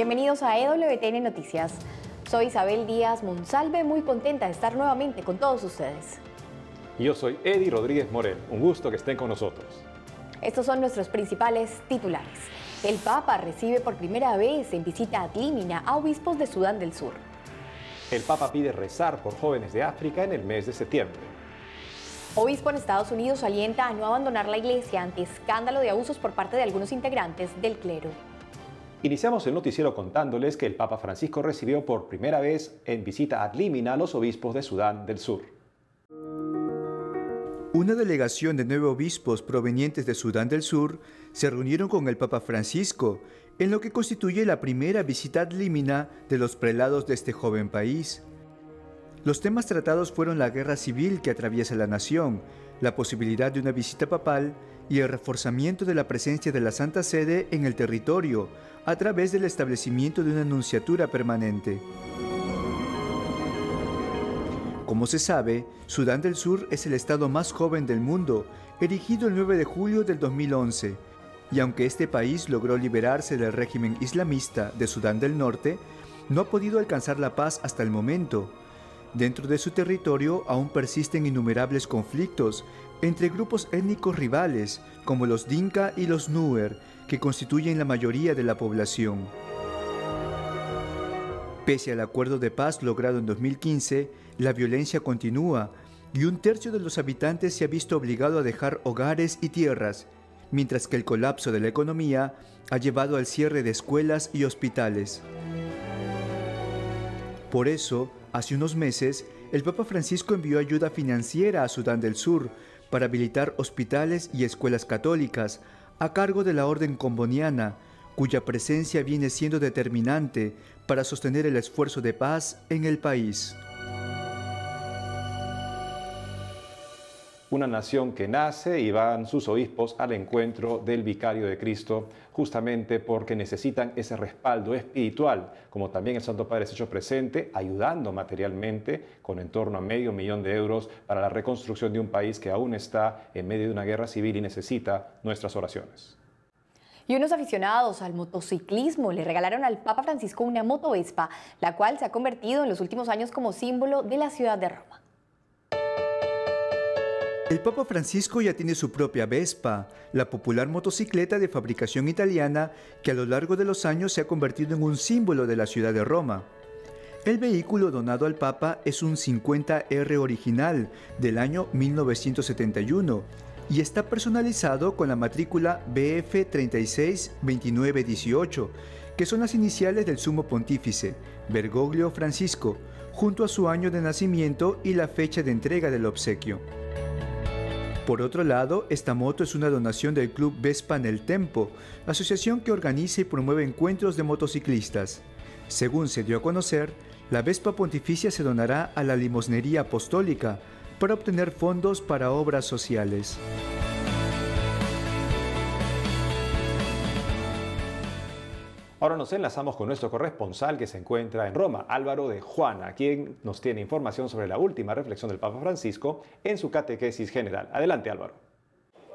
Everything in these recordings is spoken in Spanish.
Bienvenidos a EWTN Noticias. Soy Isabel Díaz Monsalve, muy contenta de estar nuevamente con todos ustedes. Y yo soy Eddie Rodríguez Morel. Un gusto que estén con nosotros. Estos son nuestros principales titulares. El Papa recibe por primera vez en visita ad limina a obispos de Sudán del Sur. El Papa pide rezar por jóvenes de África en el mes de septiembre. Obispo en Estados Unidos alienta a no abandonar la iglesia ante escándalo de abusos por parte de algunos integrantes del clero. Iniciamos el noticiero contándoles que el Papa Francisco recibió por primera vez en visita ad limina a los obispos de Sudán del Sur. Una delegación de 9 obispos provenientes de Sudán del Sur se reunieron con el Papa Francisco, en lo que constituye la primera visita ad limina de los prelados de este joven país. Los temas tratados fueron la guerra civil que atraviesa la nación, la posibilidad de una visita papal y el reforzamiento de la presencia de la Santa Sede en el territorio a través del establecimiento de una nunciatura permanente. Como se sabe, Sudán del Sur es el estado más joven del mundo, erigido el 9 de julio del 2011, y aunque este país logró liberarse del régimen islamista de Sudán del Norte, no ha podido alcanzar la paz hasta el momento. Dentro de su territorio aún persisten innumerables conflictos entre grupos étnicos rivales como los Dinka y los Nuer, que constituyen la mayoría de la población. Pese al acuerdo de paz logrado en 2015, la violencia continúa y un tercio de los habitantes se ha visto obligado a dejar hogares y tierras, mientras que el colapso de la economía ha llevado al cierre de escuelas y hospitales. Por eso, hace unos meses, el Papa Francisco envió ayuda financiera a Sudán del Sur para habilitar hospitales y escuelas católicas a cargo de la Orden Comboniana, cuya presencia viene siendo determinante para sostener el esfuerzo de paz en el país. Una nación que nace y van sus obispos al encuentro del Vicario de Cristo, justamente porque necesitan ese respaldo espiritual, como también el Santo Padre se ha hecho presente, ayudando materialmente con en torno a $500,000 de euros para la reconstrucción de un país que aún está en medio de una guerra civil y necesita nuestras oraciones. Y unos aficionados al motociclismo le regalaron al Papa Francisco una moto Vespa, la cual se ha convertido en los últimos años como símbolo de la ciudad de Roma. El Papa Francisco ya tiene su propia Vespa, la popular motocicleta de fabricación italiana que a lo largo de los años se ha convertido en un símbolo de la ciudad de Roma. El vehículo donado al Papa es un 50R original del año 1971 y está personalizado con la matrícula BF 362918, que son las iniciales del Sumo Pontífice, Bergoglio Francisco, junto a su año de nacimiento y la fecha de entrega del obsequio. Por otro lado, esta moto es una donación del Club Vespa Nel Tempo, asociación que organiza y promueve encuentros de motociclistas. Según se dio a conocer, la Vespa Pontificia se donará a la Limosnería Apostólica para obtener fondos para obras sociales. Ahora nos enlazamos con nuestro corresponsal que se encuentra en Roma, Álvaro de Juana, quien nos tiene información sobre la última reflexión del Papa Francisco en su catequesis general. Adelante, Álvaro.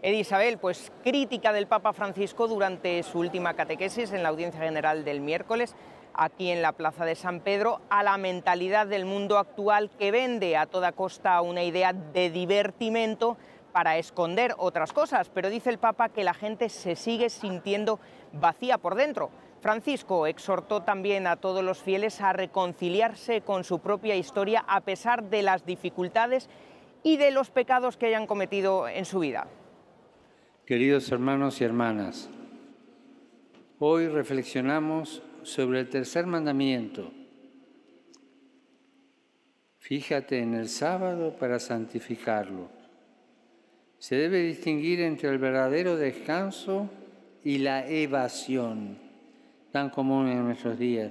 Isabel, pues crítica del Papa Francisco durante su última catequesis en la audiencia general del miércoles, aquí en la Plaza de San Pedro, a la mentalidad del mundo actual que vende a toda costa una idea de divertimento para esconder otras cosas, pero dice el Papa que la gente se sigue sintiendo vacía por dentro. Francisco exhortó también a todos los fieles a reconciliarse con su propia historia a pesar de las dificultades y de los pecados que hayan cometido en su vida. Queridos hermanos y hermanas, hoy reflexionamos sobre el tercer mandamiento. Fíjate en el sábado para santificarlo. Se debe distinguir entre el verdadero descanso y la evasión, tan común en nuestros días.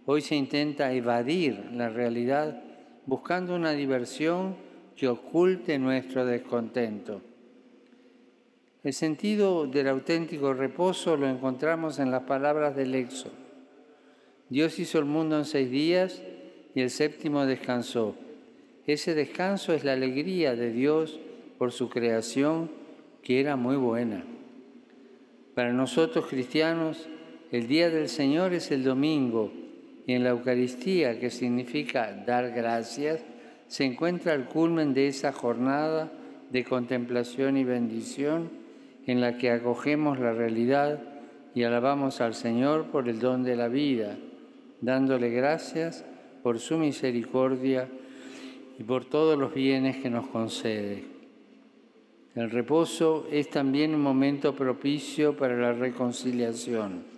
Hoy se intenta evadir la realidad buscando una diversión que oculte nuestro descontento. El sentido del auténtico reposo lo encontramos en las palabras del Éxodo. Dios hizo el mundo en 6 días y el séptimo descansó. Ese descanso es la alegría de Dios por su creación, que era muy buena. Para nosotros cristianos, El día del Señor es el domingo y en la Eucaristía, que significa dar gracias, se encuentra el culmen de esa jornada de contemplación y bendición en la que acogemos la realidad y alabamos al Señor por el don de la vida, dándole gracias por su misericordia y por todos los bienes que nos concede. El reposo es también un momento propicio para la reconciliación,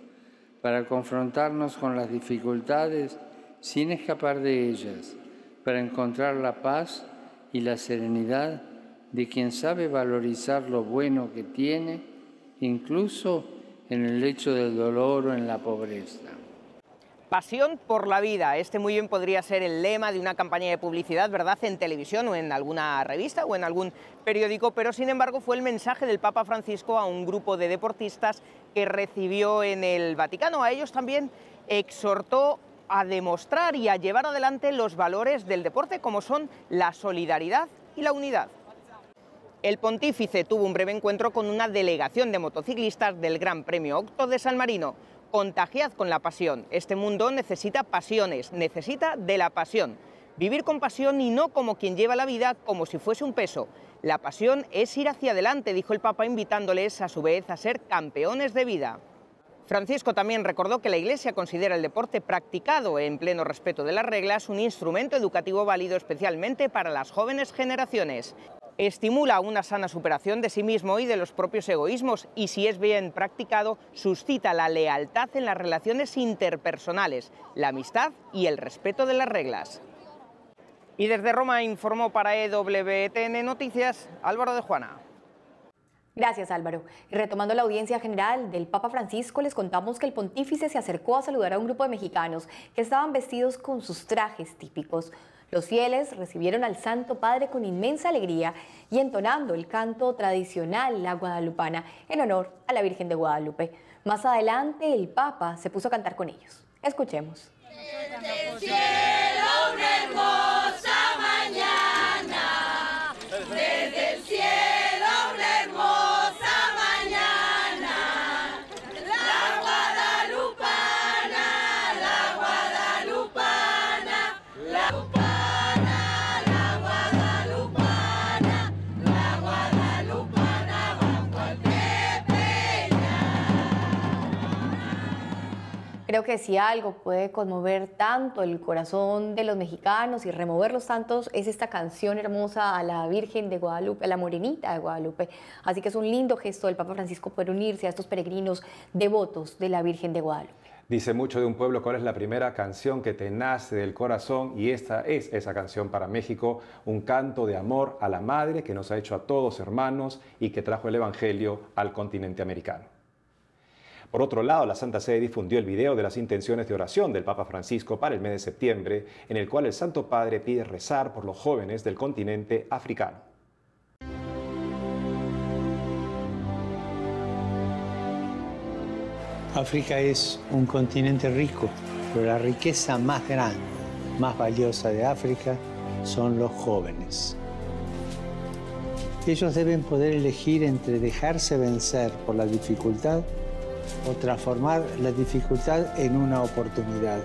para confrontarnos con las dificultades sin escapar de ellas, para encontrar la paz y la serenidad de quien sabe valorizar lo bueno que tiene, incluso en el lecho del dolor o en la pobreza. Pasión por la vida. Este muy bien podría ser el lema de una campaña de publicidad, ¿verdad?, en televisión o en alguna revista o en algún periódico, pero sin embargo fue el mensaje del Papa Francisco a un grupo de deportistas que recibió en el Vaticano. A ellos también exhortó a demostrar y a llevar adelante los valores del deporte, como son la solidaridad y la unidad. El pontífice tuvo un breve encuentro con una delegación de motociclistas del Gran Premio Octo de San Marino. Contagiad con la pasión. Este mundo necesita pasiones, necesita de la pasión. Vivir con pasión y no como quien lleva la vida como si fuese un peso. La pasión es ir hacia adelante, dijo el Papa, invitándoles a su vez a ser campeones de vida. Francisco también recordó que la Iglesia considera el deporte practicado en pleno respeto de las reglas un instrumento educativo válido especialmente para las jóvenes generaciones. Estimula una sana superación de sí mismo y de los propios egoísmos y, si es bien practicado, suscita la lealtad en las relaciones interpersonales, la amistad y el respeto de las reglas. Y desde Roma informó para EWTN Noticias Álvaro de Juana. Gracias, Álvaro. Y retomando la audiencia general del Papa Francisco, les contamos que el pontífice se acercó a saludar a un grupo de mexicanos que estaban vestidos con sus trajes típicos. Los fieles recibieron al Santo Padre con inmensa alegría y entonando el canto tradicional La Guadalupana en honor a la Virgen de Guadalupe. Más adelante, el Papa se puso a cantar con ellos. Escuchemos. Desde el cielo una hermosa mañana, desde el cielo una hermosa mañana, la guadalupana, la guadalupana, la guadalupana, la guadalupana, la guadalupana bajo el Creo que si algo puede conmover tanto el corazón de los mexicanos y removerlos tantos es esta canción hermosa a la Virgen de Guadalupe, a la Morenita de Guadalupe. Así que es un lindo gesto del Papa Francisco poder unirse a estos peregrinos devotos de la Virgen de Guadalupe. Dice mucho de un pueblo cuál es la primera canción que te nace del corazón, y esta es esa canción para México, un canto de amor a la Madre que nos ha hecho a todos hermanos y que trajo el Evangelio al continente americano. Por otro lado, la Santa Sede difundió el video de las intenciones de oración del Papa Francisco para el mes de septiembre, en el cual el Santo Padre pide rezar por los jóvenes del continente africano. África es un continente rico, pero la riqueza más grande, más valiosa de África son los jóvenes. Ellos deben poder elegir entre dejarse vencer por la dificultad o transformar la dificultad en una oportunidad.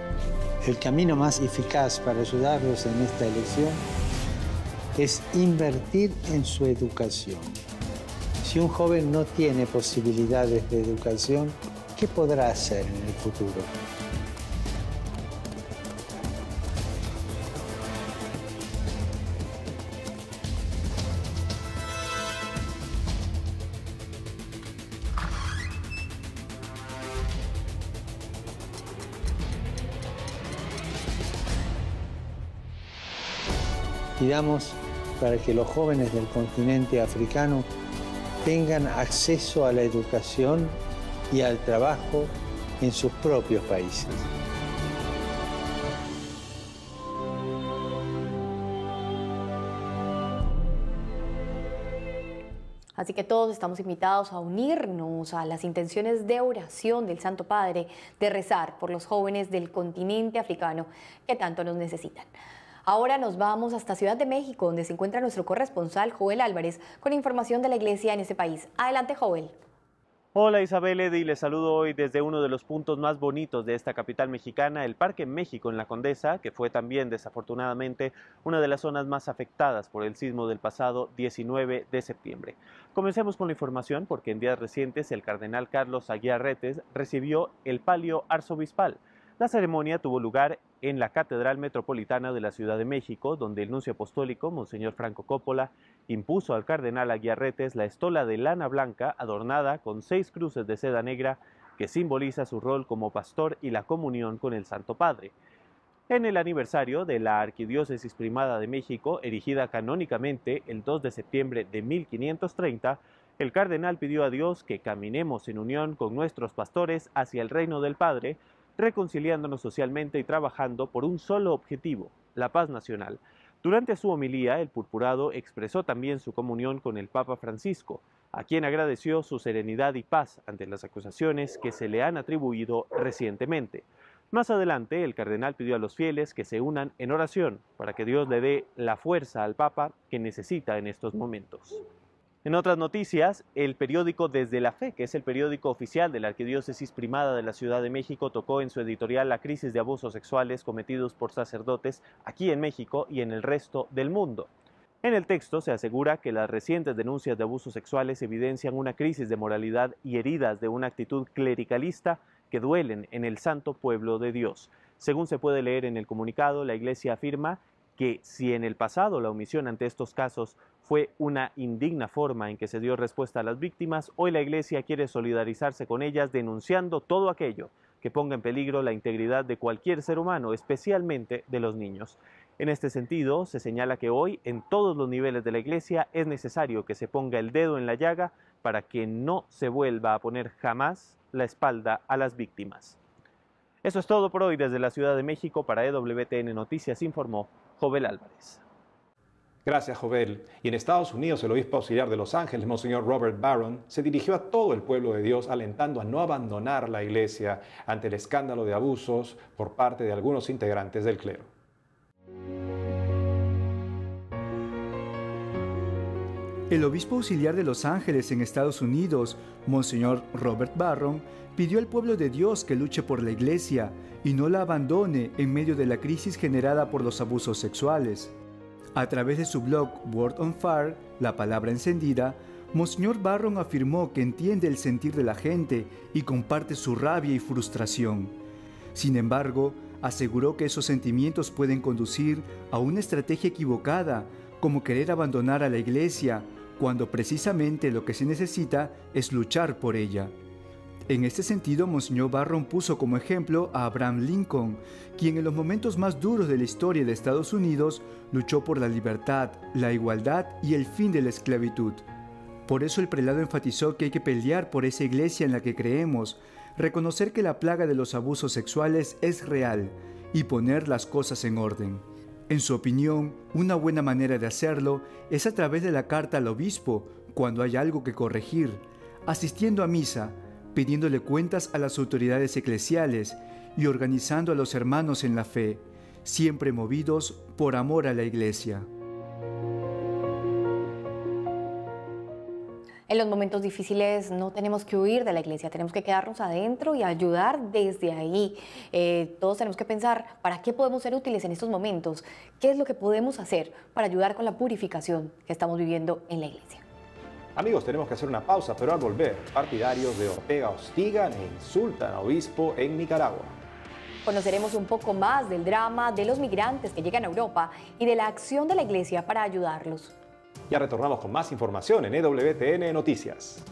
El camino más eficaz para ayudarlos en esta elección es invertir en su educación. Si un joven no tiene posibilidades de educación, ¿qué podrá hacer en el futuro? Pidamos para que los jóvenes del continente africano tengan acceso a la educación y al trabajo en sus propios países. Así que todos estamos invitados a unirnos a las intenciones de oración del Santo Padre, de rezar por los jóvenes del continente africano que tanto nos necesitan. Ahora nos vamos hasta Ciudad de México, donde se encuentra nuestro corresponsal Joel Álvarez con información de la Iglesia en ese país. Adelante, Joel. Hola Isabel Eddy, les saludo hoy desde uno de los puntos más bonitos de esta capital mexicana, el Parque México en la Condesa, que fue también desafortunadamente una de las zonas más afectadas por el sismo del pasado 19 de septiembre. Comencemos con la información porque en días recientes el cardenal Carlos Aguiar Retes recibió el palio arzobispal. La ceremonia tuvo lugar en la Catedral Metropolitana de la Ciudad de México, donde el nuncio apostólico, Monseñor Franco Coppola, impuso al cardenal Aguiar Retes la estola de lana blanca adornada con 6 cruces de seda negra que simboliza su rol como pastor y la comunión con el Santo Padre. En el aniversario de la Arquidiócesis Primada de México, erigida canónicamente el 2 de septiembre de 1530, el cardenal pidió a Dios que caminemos en unión con nuestros pastores hacia el reino del Padre, reconciliándonos socialmente y trabajando por un solo objetivo, la paz nacional. Durante su homilía, el purpurado expresó también su comunión con el Papa Francisco, a quien agradeció su serenidad y paz ante las acusaciones que se le han atribuido recientemente. Más adelante, el cardenal pidió a los fieles que se unan en oración para que Dios le dé la fuerza al Papa que necesita en estos momentos. En otras noticias, el periódico Desde la Fe, que es el periódico oficial de la Arquidiócesis Primada de la Ciudad de México, tocó en su editorial la crisis de abusos sexuales cometidos por sacerdotes aquí en México y en el resto del mundo. En el texto se asegura que las recientes denuncias de abusos sexuales evidencian una crisis de moralidad y heridas de una actitud clericalista que duelen en el santo pueblo de Dios. Según se puede leer en el comunicado, la Iglesia afirma que si en el pasado la omisión ante estos casos fue una indigna forma en que se dio respuesta a las víctimas, hoy la Iglesia quiere solidarizarse con ellas denunciando todo aquello que ponga en peligro la integridad de cualquier ser humano, especialmente de los niños. En este sentido, se señala que hoy, en todos los niveles de la Iglesia, es necesario que se ponga el dedo en la llaga para que no se vuelva a poner jamás la espalda a las víctimas. Eso es todo por hoy desde la Ciudad de México. Para EWTN Noticias informó Jovel Álvarez. Gracias, Jovel. Y en Estados Unidos, el obispo auxiliar de Los Ángeles, Monseñor Robert Barron, se dirigió a todo el pueblo de Dios alentando a no abandonar la iglesia ante el escándalo de abusos por parte de algunos integrantes del clero. El obispo auxiliar de Los Ángeles en Estados Unidos, Monseñor Robert Barron, pidió al pueblo de Dios que luche por la iglesia y no la abandone en medio de la crisis generada por los abusos sexuales. A través de su blog Word on Fire, la palabra encendida, Monseñor Barron afirmó que entiende el sentir de la gente y comparte su rabia y frustración. Sin embargo, aseguró que esos sentimientos pueden conducir a una estrategia equivocada, como querer abandonar a la iglesia, cuando precisamente lo que se necesita es luchar por ella. En este sentido, Monseñor Barron puso como ejemplo a Abraham Lincoln, quien en los momentos más duros de la historia de Estados Unidos luchó por la libertad, la igualdad y el fin de la esclavitud. Por eso el prelado enfatizó que hay que pelear por esa iglesia en la que creemos, reconocer que la plaga de los abusos sexuales es real y poner las cosas en orden. En su opinión, una buena manera de hacerlo es a través de la carta al obispo cuando hay algo que corregir, asistiendo a misa, pidiéndole cuentas a las autoridades eclesiales y organizando a los hermanos en la fe, siempre movidos por amor a la iglesia. En los momentos difíciles no tenemos que huir de la iglesia, tenemos que quedarnos adentro y ayudar desde ahí. Todos tenemos que pensar, ¿para qué podemos ser útiles en estos momentos? ¿Qué es lo que podemos hacer para ayudar con la purificación que estamos viviendo en la iglesia? Amigos, tenemos que hacer una pausa, pero al volver, partidarios de Ortega hostigan e insultan a obispo en Nicaragua. Conoceremos un poco más del drama de los migrantes que llegan a Europa y de la acción de la iglesia para ayudarlos. Ya retornamos con más información en EWTN Noticias.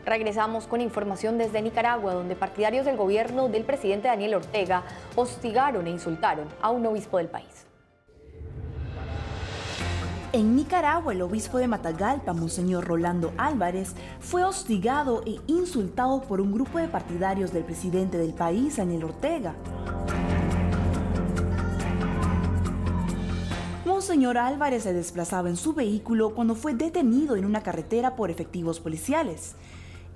Regresamos con información desde Nicaragua, donde partidarios del gobierno del presidente Daniel Ortega hostigaron e insultaron a un obispo del país. En Nicaragua, el obispo de Matagalpa, Monseñor Rolando Álvarez, fue hostigado e insultado por un grupo de partidarios del presidente del país, Daniel Ortega. Monseñor Álvarez se desplazaba en su vehículo cuando fue detenido en una carretera por efectivos policiales.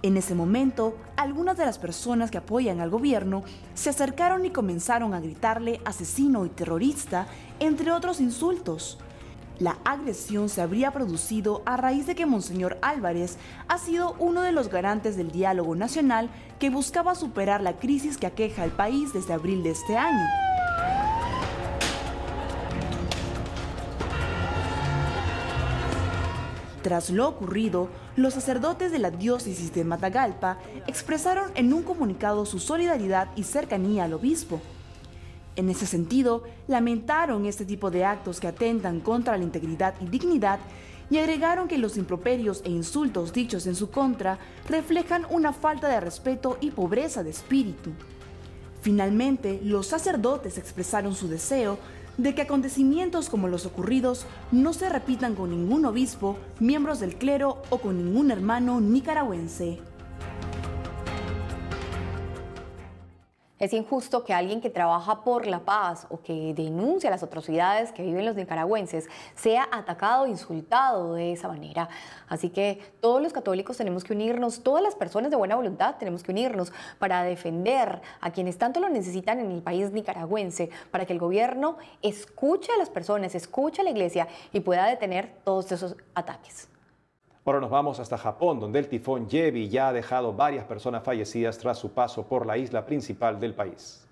En ese momento, algunas de las personas que apoyan al gobierno se acercaron y comenzaron a gritarle asesino y terrorista, entre otros insultos. La agresión se habría producido a raíz de que Monseñor Álvarez ha sido uno de los garantes del diálogo nacional que buscaba superar la crisis que aqueja al país desde abril de este año. Tras lo ocurrido, los sacerdotes de la diócesis de Matagalpa expresaron en un comunicado su solidaridad y cercanía al obispo. En ese sentido, lamentaron este tipo de actos que atentan contra la integridad y dignidad y agregaron que los improperios e insultos dichos en su contra reflejan una falta de respeto y pobreza de espíritu. Finalmente, los sacerdotes expresaron su deseo de que acontecimientos como los ocurridos no se repitan con ningún obispo, miembros del clero o con ningún hermano nicaragüense. Es injusto que alguien que trabaja por la paz o que denuncia las atrocidades que viven los nicaragüenses sea atacado, insultado de esa manera. Así que todos los católicos tenemos que unirnos, todas las personas de buena voluntad tenemos que unirnos para defender a quienes tanto lo necesitan en el país nicaragüense, para que el gobierno escuche a las personas, escuche a la iglesia y pueda detener todos esos ataques. Ahora nos vamos hasta Japón, donde el tifón Jebi ya ha dejado varias personas fallecidas tras su paso por la isla principal del país.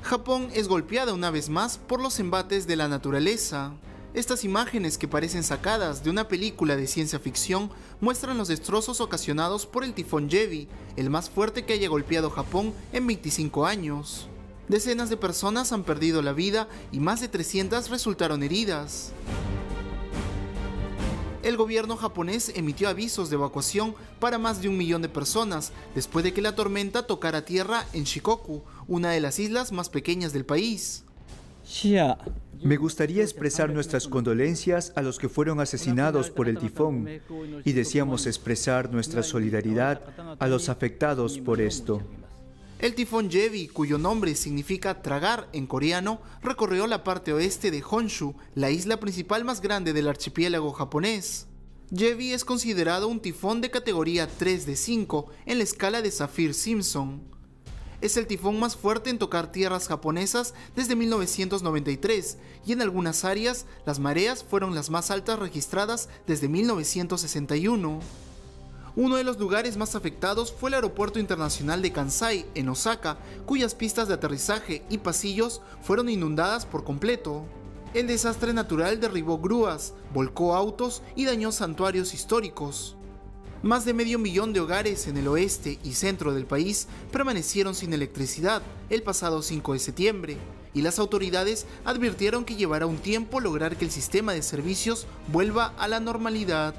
Japón es golpeada una vez más por los embates de la naturaleza. Estas imágenes, que parecen sacadas de una película de ciencia ficción, muestran los destrozos ocasionados por el tifón Jebi, el más fuerte que haya golpeado Japón en 25 años. Decenas de personas han perdido la vida y más de 300 resultaron heridas. El gobierno japonés emitió avisos de evacuación para más de 1 millón de personas después de que la tormenta tocara tierra en Shikoku, una de las islas más pequeñas del país. Me gustaría expresar nuestras condolencias a los que fueron asesinados por el tifón y deseamos expresar nuestra solidaridad a los afectados por esto. El tifón Jebi, cuyo nombre significa tragar en coreano, recorrió la parte oeste de Honshu, la isla principal más grande del archipiélago japonés. Jebi es considerado un tifón de categoría 3 de 5 en la escala de Saffir-Simpson. Es el tifón más fuerte en tocar tierras japonesas desde 1993 y en algunas áreas las mareas fueron las más altas registradas desde 1961. Uno de los lugares más afectados fue el Aeropuerto Internacional de Kansai, en Osaka, cuyas pistas de aterrizaje y pasillos fueron inundadas por completo. El desastre natural derribó grúas, volcó autos y dañó santuarios históricos. Más de medio millón de hogares en el oeste y centro del país permanecieron sin electricidad el pasado 5 de septiembre, y las autoridades advirtieron que llevará un tiempo lograr que el sistema de servicios vuelva a la normalidad.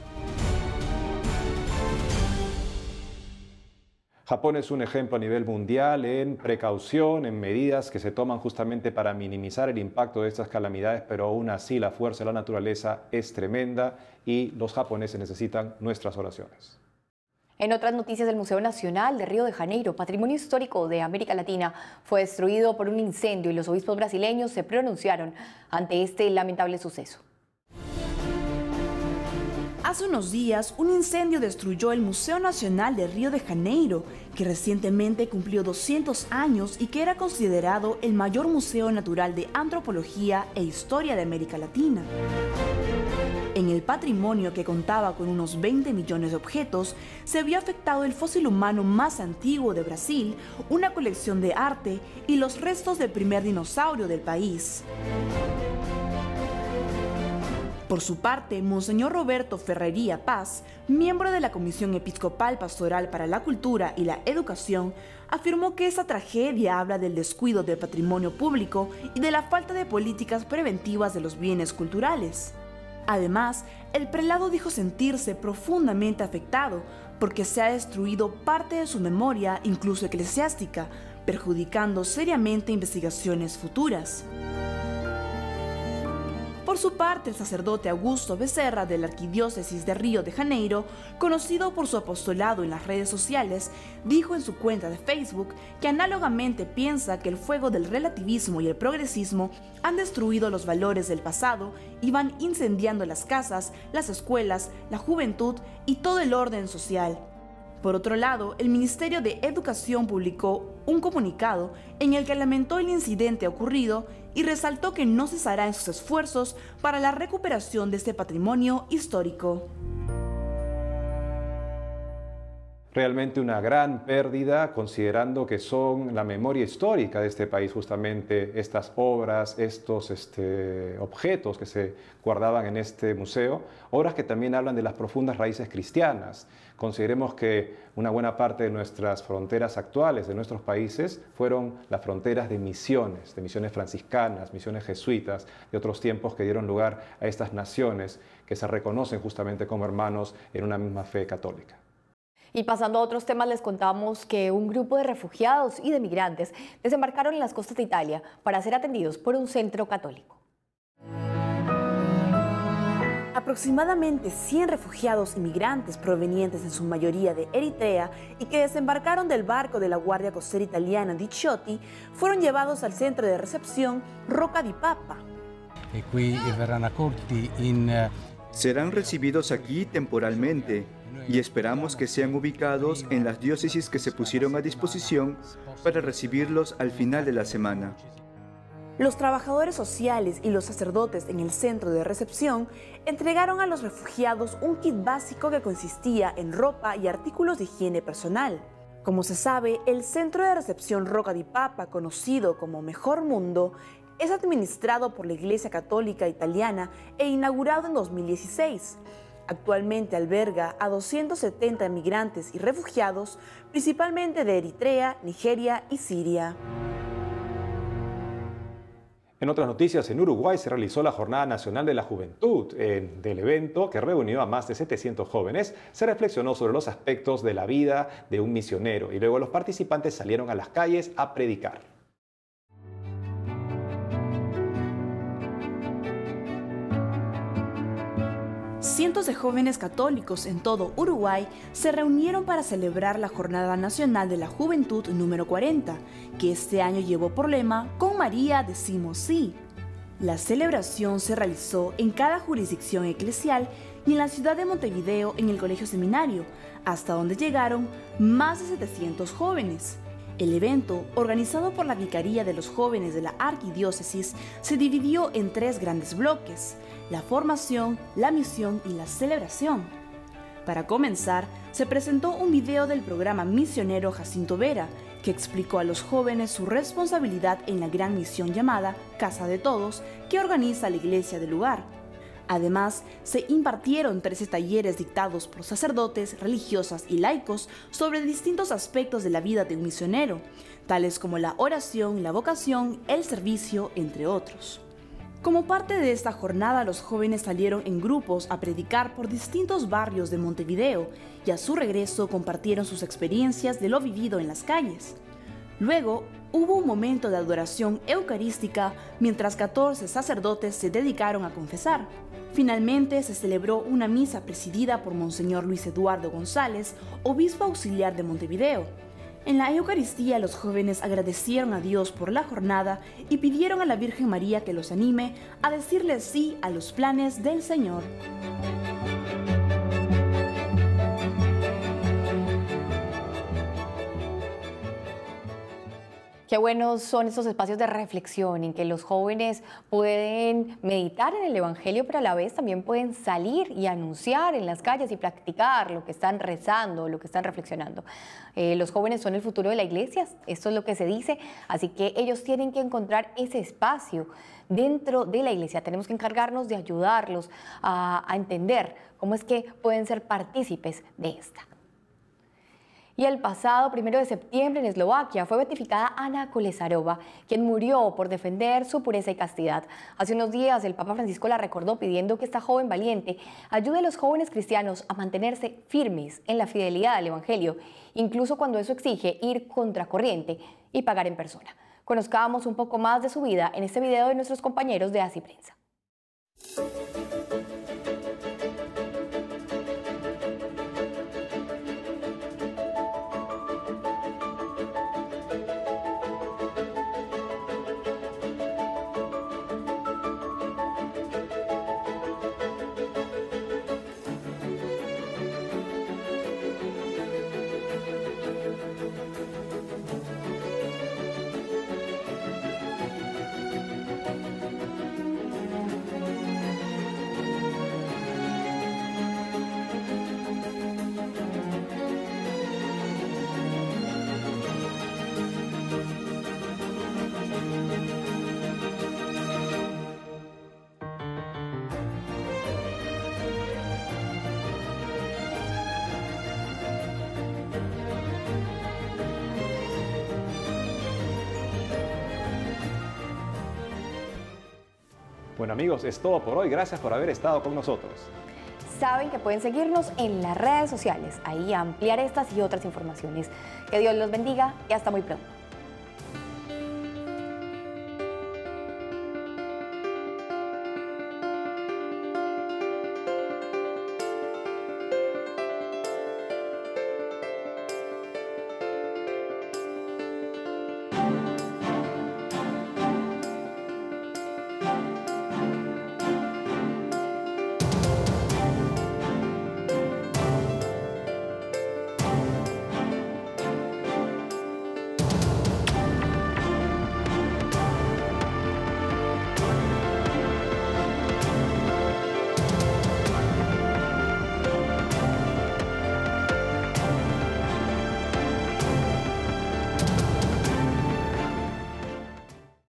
Japón es un ejemplo a nivel mundial en precaución, en medidas que se toman justamente para minimizar el impacto de estas calamidades, pero aún así la fuerza de la naturaleza es tremenda y los japoneses necesitan nuestras oraciones. En otras noticias, el Museo Nacional de Río de Janeiro, patrimonio histórico de América Latina, fue destruido por un incendio y los obispos brasileños se pronunciaron ante este lamentable suceso. Hace unos días, un incendio destruyó el Museo Nacional de Río de Janeiro, que recientemente cumplió 200 años y que era considerado el mayor museo natural de antropología e historia de América Latina. En el patrimonio, que contaba con unos 20 millones de objetos, se vio afectado el fósil humano más antiguo de Brasil, una colección de arte y los restos del primer dinosaurio del país. Por su parte, Monseñor Roberto Ferrería Paz, miembro de la Comisión Episcopal Pastoral para la Cultura y la Educación, afirmó que esta tragedia habla del descuido del patrimonio público y de la falta de políticas preventivas de los bienes culturales. Además, el prelado dijo sentirse profundamente afectado porque se ha destruido parte de su memoria, incluso eclesiástica, perjudicando seriamente investigaciones futuras. Por su parte, el sacerdote Augusto Becerra de la Arquidiócesis de Río de Janeiro, conocido por su apostolado en las redes sociales, dijo en su cuenta de Facebook que análogamente piensa que el fuego del relativismo y el progresismo han destruido los valores del pasado y van incendiando las casas, las escuelas, la juventud y todo el orden social. Por otro lado, el Ministerio de Educación publicó un comunicado en el que lamentó el incidente ocurrido y resaltó que no cesará en sus esfuerzos para la recuperación de este patrimonio histórico. Realmente una gran pérdida, considerando que son la memoria histórica de este país, justamente estas obras, estos objetos que se guardaban en este museo, obras que también hablan de las profundas raíces cristianas. Consideremos que una buena parte de nuestras fronteras actuales, de nuestros países, fueron las fronteras de misiones franciscanas, misiones jesuitas, de otros tiempos que dieron lugar a estas naciones que se reconocen justamente como hermanos en una misma fe católica. Y pasando a otros temas, les contamos que un grupo de refugiados y de migrantes desembarcaron en las costas de Italia para ser atendidos por un centro católico. Aproximadamente 100 refugiados y migrantes provenientes en su mayoría de Eritrea y que desembarcaron del barco de la Guardia Costera Italiana di Chioti fueron llevados al centro de recepción Rocca di Papa. Serán recibidos aquí temporalmente y esperamos que sean ubicados en las diócesis que se pusieron a disposición para recibirlos al final de la semana. Los trabajadores sociales y los sacerdotes en el centro de recepción entregaron a los refugiados un kit básico que consistía en ropa y artículos de higiene personal. Como se sabe, el centro de recepción Rocca di Papa, conocido como Mejor Mundo, es administrado por la Iglesia Católica Italiana e inaugurado en 2016. Actualmente alberga a 270 migrantes y refugiados, principalmente de Eritrea, Nigeria y Siria. En otras noticias, en Uruguay se realizó la Jornada Nacional de la Juventud. Del evento, que reunió a más de 700 jóvenes, se reflexionó sobre los aspectos de la vida de un misionero y luego los participantes salieron a las calles a predicar. Cientos de jóvenes católicos en todo Uruguay se reunieron para celebrar la Jornada Nacional de la Juventud número 40, que este año llevó por lema "Con María decimos sí". La celebración se realizó en cada jurisdicción eclesial y en la ciudad de Montevideo en el Colegio Seminario, hasta donde llegaron más de 700 jóvenes. El evento, organizado por la Vicaría de los Jóvenes de la Arquidiócesis, se dividió en 3 grandes bloques: la formación, la misión y la celebración. Para comenzar, se presentó un video del programa misionero Jacinto Vera, que explicó a los jóvenes su responsabilidad en la gran misión llamada Casa de Todos, que organiza la iglesia del lugar. Además, se impartieron 13 talleres dictados por sacerdotes, religiosas y laicos sobre distintos aspectos de la vida de un misionero, tales como la oración, la vocación, el servicio, entre otros. Como parte de esta jornada, los jóvenes salieron en grupos a predicar por distintos barrios de Montevideo y a su regreso compartieron sus experiencias de lo vivido en las calles. Luego, hubo un momento de adoración eucarística mientras 14 sacerdotes se dedicaron a confesar. Finalmente, se celebró una misa presidida por Monseñor Luis Eduardo González, obispo auxiliar de Montevideo. En la Eucaristía, los jóvenes agradecieron a Dios por la jornada y pidieron a la Virgen María que los anime a decirle sí a los planes del Señor. Qué buenos son estos espacios de reflexión en que los jóvenes pueden meditar en el Evangelio, pero a la vez también pueden salir y anunciar en las calles y practicar lo que están rezando, lo que están reflexionando. Los jóvenes son el futuro de la iglesia, esto es lo que se dice, así que ellos tienen que encontrar ese espacio dentro de la iglesia. Tenemos que encargarnos de ayudarlos a entender cómo es que pueden ser partícipes de esta. Y el pasado 1 de septiembre en Eslovaquia fue beatificada Ana Kolesarova, quien murió por defender su pureza y castidad. Hace unos días el Papa Francisco la recordó pidiendo que esta joven valiente ayude a los jóvenes cristianos a mantenerse firmes en la fidelidad al Evangelio, incluso cuando eso exige ir contracorriente y pagar en persona. Conozcamos un poco más de su vida en este video de nuestros compañeros de Así Prensa. Bueno amigos, es todo por hoy. Gracias por haber estado con nosotros. Saben que pueden seguirnos en las redes sociales. Ahí ampliar estas y otras informaciones. Que Dios los bendiga y hasta muy pronto.